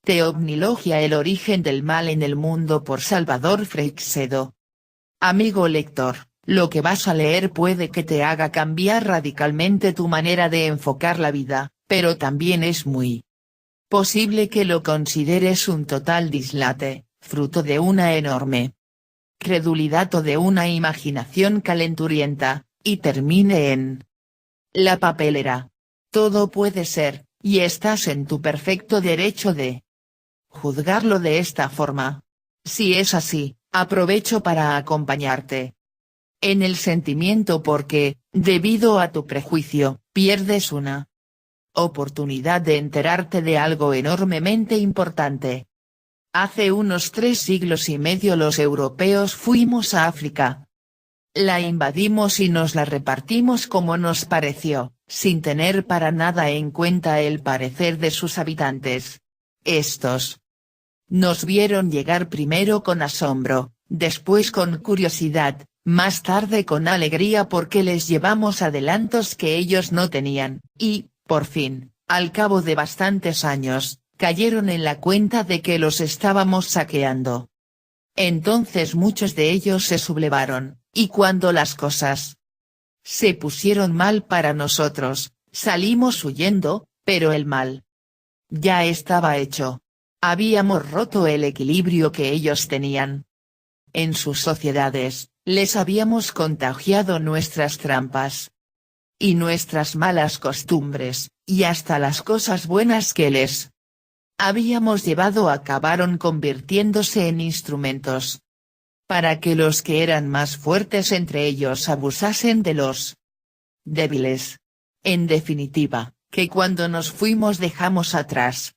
Teomnilogia, el origen del mal en el mundo, por Salvador Freixedo. Amigo lector, lo que vas a leer puede que te haga cambiar radicalmente tu manera de enfocar la vida, pero también es muy posible que lo consideres un total dislate, fruto de una enorme credulidad o de una imaginación calenturienta, y termine en la papelera. Todo puede ser, y estás en tu perfecto derecho de juzgarlo de esta forma. Si es así, aprovecho para acompañarte en el sentimiento, porque, debido a tu prejuicio, pierdes una oportunidad de enterarte de algo enormemente importante. Hace unos 3 siglos y medio los europeos fuimos a África. La invadimos y nos la repartimos como nos pareció, sin tener para nada en cuenta el parecer de sus habitantes. Estos nos vieron llegar primero con asombro, después con curiosidad, más tarde con alegría porque les llevamos adelantos que ellos no tenían, y, por fin, al cabo de bastantes años, cayeron en la cuenta de que los estábamos saqueando. Entonces muchos de ellos se sublevaron, y cuando las cosas se pusieron mal para nosotros, salimos huyendo, pero el mal ya estaba hecho. Habíamos roto el equilibrio que ellos tenían en sus sociedades, les habíamos contagiado nuestras trampas y nuestras malas costumbres, y hasta las cosas buenas que les habíamos llevado acabaron convirtiéndose en instrumentos para que los que eran más fuertes entre ellos abusasen de los débiles. En definitiva, que cuando nos fuimos dejamos atrás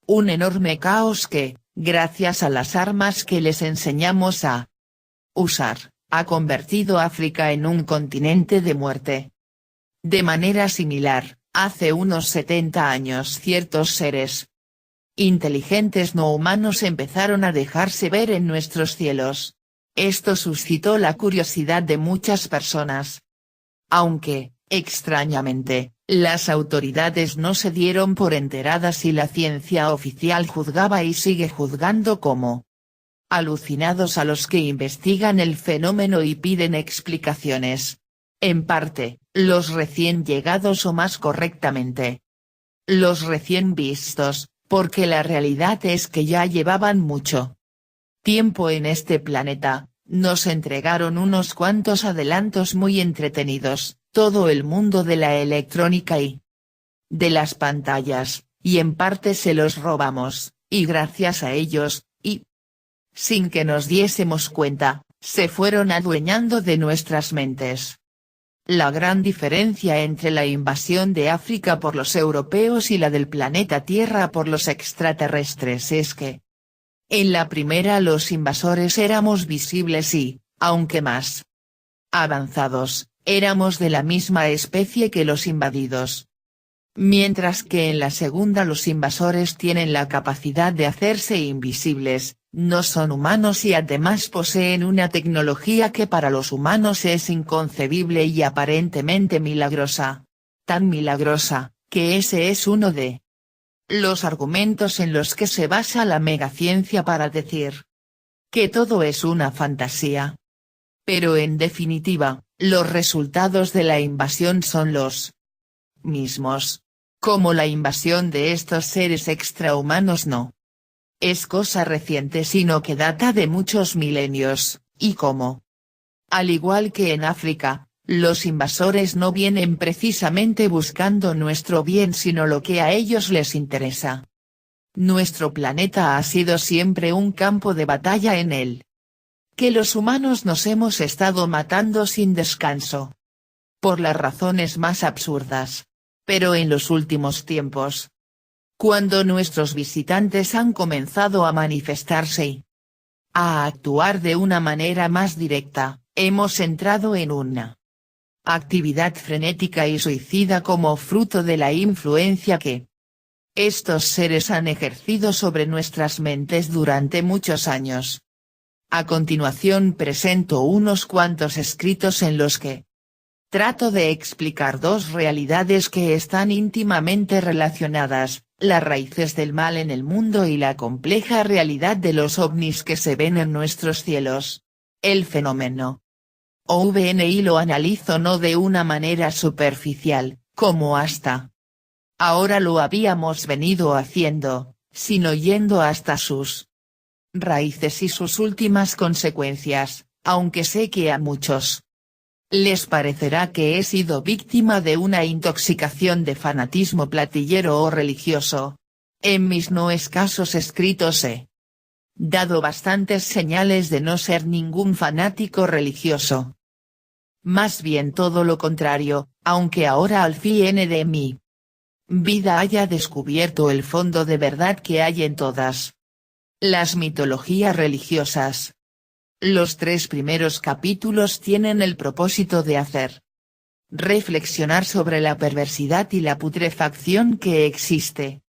un enorme caos que, gracias a las armas que les enseñamos a usar, ha convertido África en un continente de muerte. De manera similar, hace unos 70 años ciertos seres inteligentes no humanos empezaron a dejarse ver en nuestros cielos. Esto suscitó la curiosidad de muchas personas. Aunque, extrañamente, las autoridades no se dieron por enteradas y la ciencia oficial juzgaba y sigue juzgando como alucinados a los que investigan el fenómeno y piden explicaciones. En parte, los recién llegados o más correctamente, los recién vistos, porque la realidad es que ya llevaban mucho tiempo en este planeta, nos entregaron unos cuantos adelantos muy entretenidos, todo el mundo de la electrónica y de las pantallas, y en parte se los robamos, y gracias a ellos, y sin que nos diésemos cuenta, se fueron adueñando de nuestras mentes. La gran diferencia entre la invasión de África por los europeos y la del planeta Tierra por los extraterrestres es que en la primera los invasores éramos visibles y, aunque más avanzados, éramos de la misma especie que los invadidos. Mientras que en la segunda los invasores tienen la capacidad de hacerse invisibles, no son humanos y además poseen una tecnología que para los humanos es inconcebible y aparentemente milagrosa. Tan milagrosa, que ese es uno de los argumentos en los que se basa la megaciencia para decir que todo es una fantasía. Pero en definitiva, los resultados de la invasión son los mismos. Como la invasión de estos seres extrahumanos no es cosa reciente sino que data de muchos milenios, y como, al igual que en África, los invasores no vienen precisamente buscando nuestro bien sino lo que a ellos les interesa. Nuestro planeta ha sido siempre un campo de batalla en el que los humanos nos hemos estado matando sin descanso. Por las razones más absurdas. Pero en los últimos tiempos, cuando nuestros visitantes han comenzado a manifestarse y a actuar de una manera más directa, hemos entrado en una actividad frenética y suicida como fruto de la influencia que estos seres han ejercido sobre nuestras mentes durante muchos años. A continuación presento unos cuantos escritos en los que trato de explicar dos realidades que están íntimamente relacionadas, las raíces del mal en el mundo y la compleja realidad de los ovnis que se ven en nuestros cielos. El fenómeno OVNI lo analizo no de una manera superficial, como hasta ahora lo habíamos venido haciendo, sino yendo hasta sus raíces y sus últimas consecuencias, aunque sé que a muchos les parecerá que he sido víctima de una intoxicación de fanatismo platillero o religioso. En mis no escasos escritos he dado bastantes señales de no ser ningún fanático religioso. Más bien todo lo contrario, aunque ahora al fin de mi vida haya descubierto el fondo de verdad que hay en todas las mitologías religiosas. Los 3 primeros capítulos tienen el propósito de hacer reflexionar sobre la perversidad y la putrefacción que existe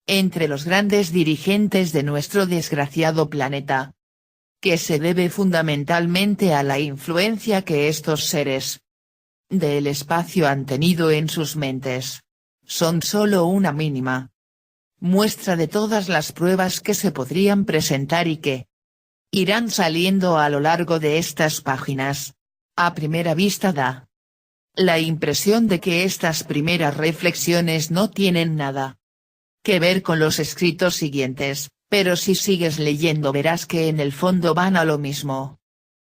entre los grandes dirigentes de nuestro desgraciado planeta, que se debe fundamentalmente a la influencia que estos seres del espacio han tenido en sus mentes. Son solo una mínima muestra de todas las pruebas que se podrían presentar y que irán saliendo a lo largo de estas páginas. A primera vista da la impresión de que estas primeras reflexiones no tienen nada que ver con los escritos siguientes, pero si sigues leyendo verás que en el fondo van a lo mismo.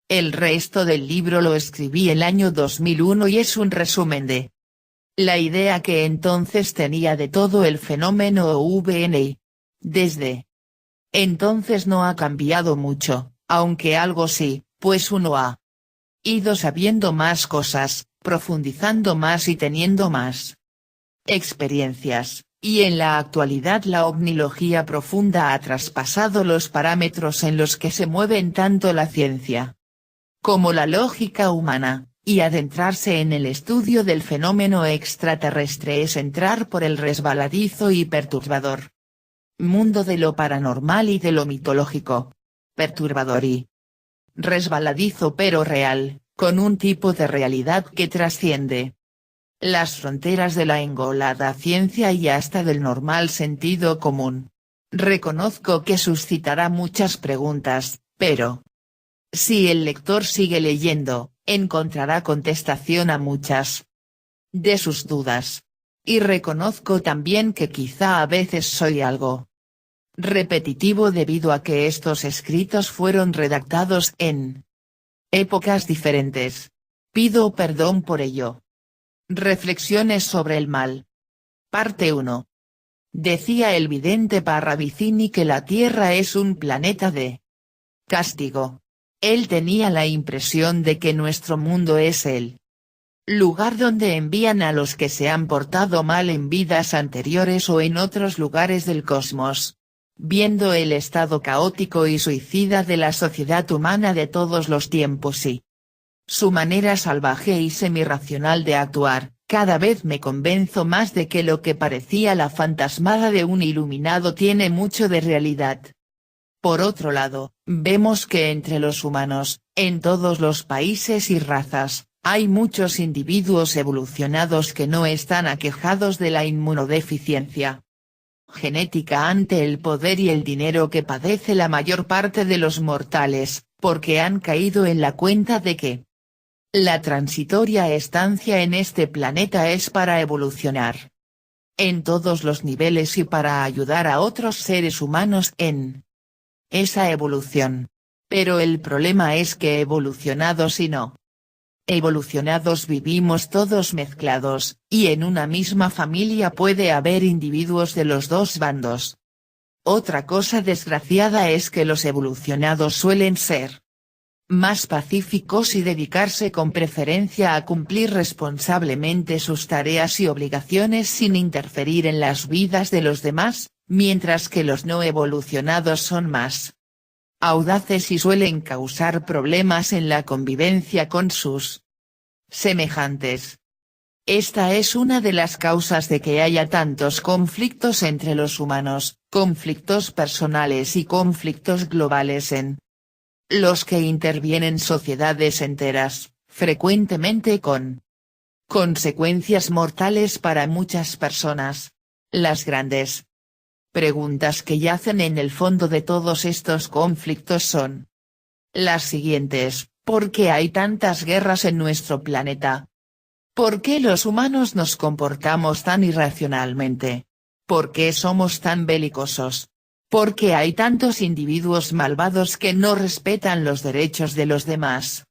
El resto del libro lo escribí el año 2001 y es un resumen de la idea que entonces tenía de todo el fenómeno OVNI. Desde entonces no ha cambiado mucho, aunque algo sí, pues uno ha ido sabiendo más cosas, profundizando más y teniendo más experiencias, y en la actualidad la ovnilogía profunda ha traspasado los parámetros en los que se mueven tanto la ciencia como la lógica humana, y adentrarse en el estudio del fenómeno extraterrestre es entrar por el resbaladizo y perturbador mundo de lo paranormal y de lo mitológico. Perturbador y resbaladizo pero real, con un tipo de realidad que trasciende las fronteras de la engolada ciencia y hasta del normal sentido común. Reconozco que suscitará muchas preguntas, pero si el lector sigue leyendo, encontrará contestación a muchas de sus dudas. Y reconozco también que quizá a veces soy algo repetitivo debido a que estos escritos fueron redactados en épocas diferentes. Pido perdón por ello. Reflexiones sobre el mal. Parte 1. Decía el vidente Parravicini que la Tierra es un planeta de castigo. Él tenía la impresión de que nuestro mundo es el lugar donde envían a los que se han portado mal en vidas anteriores o en otros lugares del cosmos. Viendo el estado caótico y suicida de la sociedad humana de todos los tiempos y su manera salvaje y semirracional de actuar, cada vez me convenzo más de que lo que parecía la fantasmada de un iluminado tiene mucho de realidad. Por otro lado, vemos que entre los humanos, en todos los países y razas, hay muchos individuos evolucionados que no están aquejados de la inmunodeficiencia genética ante el poder y el dinero que padece la mayor parte de los mortales, porque han caído en la cuenta de que la transitoria estancia en este planeta es para evolucionar en todos los niveles y para ayudar a otros seres humanos en esa evolución. Pero el problema es que evolucionados y no evolucionados vivimos todos mezclados, y en una misma familia puede haber individuos de los dos bandos. Otra cosa desgraciada es que los evolucionados suelen ser más pacíficos y dedicarse con preferencia a cumplir responsablemente sus tareas y obligaciones sin interferir en las vidas de los demás, mientras que los no evolucionados son más audaces y suelen causar problemas en la convivencia con sus semejantes. Esta es una de las causas de que haya tantos conflictos entre los humanos, conflictos personales y conflictos globales en los que intervienen sociedades enteras, frecuentemente con consecuencias mortales para muchas personas. Las grandes Preguntas que yacen en el fondo de todos estos conflictos son las siguientes: ¿por qué hay tantas guerras en nuestro planeta? ¿Por qué los humanos nos comportamos tan irracionalmente? ¿Por qué somos tan belicosos? ¿Por qué hay tantos individuos malvados que no respetan los derechos de los demás?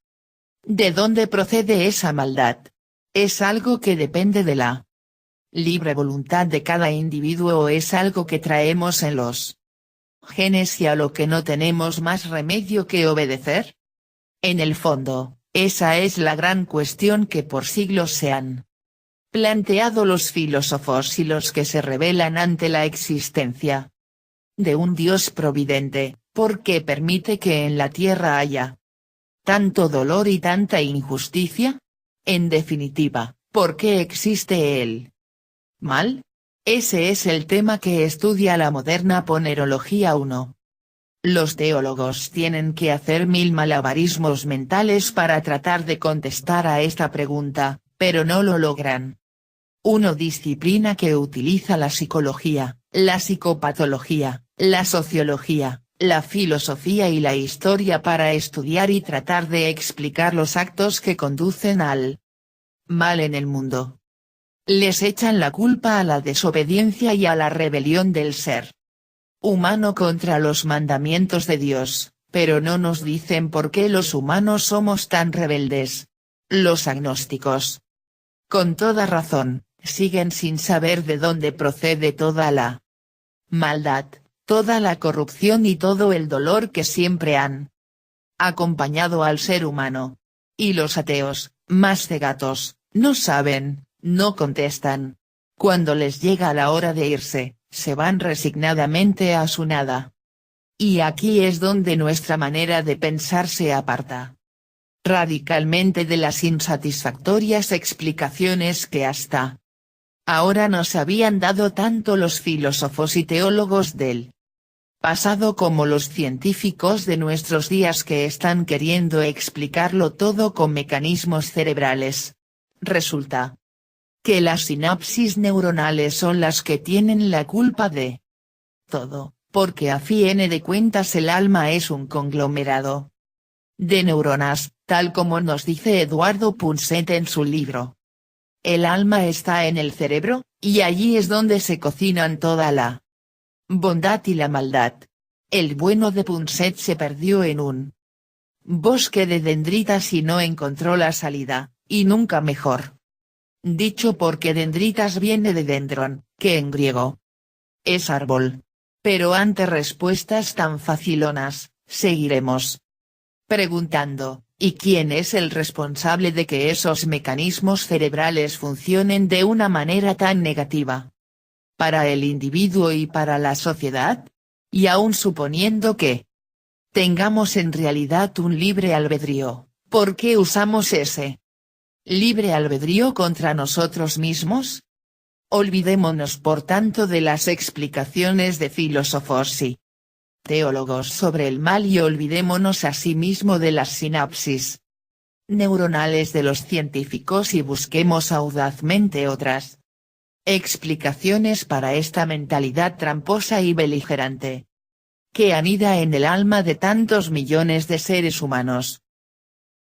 ¿De dónde procede esa maldad? ¿Es algo que depende de la libre voluntad de cada individuo o es algo que traemos en los genes y a lo que no tenemos más remedio que obedecer? En el fondo, esa es la gran cuestión que por siglos se han planteado los filósofos y los que se rebelan ante la existencia de un Dios providente, ¿por qué permite que en la tierra haya tanto dolor y tanta injusticia? En definitiva, ¿por qué existe el mal? Ese es el tema que estudia la moderna ponerología 1. Los teólogos tienen que hacer mil malabarismos mentales para tratar de contestar a esta pregunta, pero no lo logran. Una disciplina que utiliza la psicología, la psicopatología, la sociología, la filosofía y la historia para estudiar y tratar de explicar los actos que conducen al mal en el mundo. Les echan la culpa a la desobediencia y a la rebelión del ser humano contra los mandamientos de Dios, pero no nos dicen por qué los humanos somos tan rebeldes. Los agnósticos, con toda razón, siguen sin saber de dónde procede toda la maldad, toda la corrupción y todo el dolor que siempre han acompañado al ser humano. Y los ateos, más cegatos, no saben, no contestan. Cuando les llega la hora de irse, se van resignadamente a su nada. Y aquí es donde nuestra manera de pensar se aparta radicalmente de las insatisfactorias explicaciones que hasta ahora nos habían dado tanto los filósofos y teólogos del pasado como los científicos de nuestros días que están queriendo explicarlo todo con mecanismos cerebrales. Resulta que las sinapsis neuronales son las que tienen la culpa de todo, porque a fin de cuentas el alma es un conglomerado de neuronas, tal como nos dice Eduardo Punset en su libro. El alma está en el cerebro, y allí es donde se cocinan toda la bondad y la maldad. El bueno de Punset se perdió en un bosque de dendritas y no encontró la salida, y nunca mejor dicho porque dendritas viene de dendron, que en griego es árbol. Pero ante respuestas tan facilonas, seguiremos preguntando, ¿y quién es el responsable de que esos mecanismos cerebrales funcionen de una manera tan negativa para el individuo y para la sociedad? Y aún suponiendo que tengamos en realidad un libre albedrío, ¿por qué usamos ese libre albedrío contra nosotros mismos? Olvidémonos por tanto de las explicaciones de filósofos y teólogos sobre el mal y olvidémonos asimismo de las sinapsis neuronales de los científicos y busquemos audazmente otras explicaciones para esta mentalidad tramposa y beligerante que anida en el alma de tantos millones de seres humanos.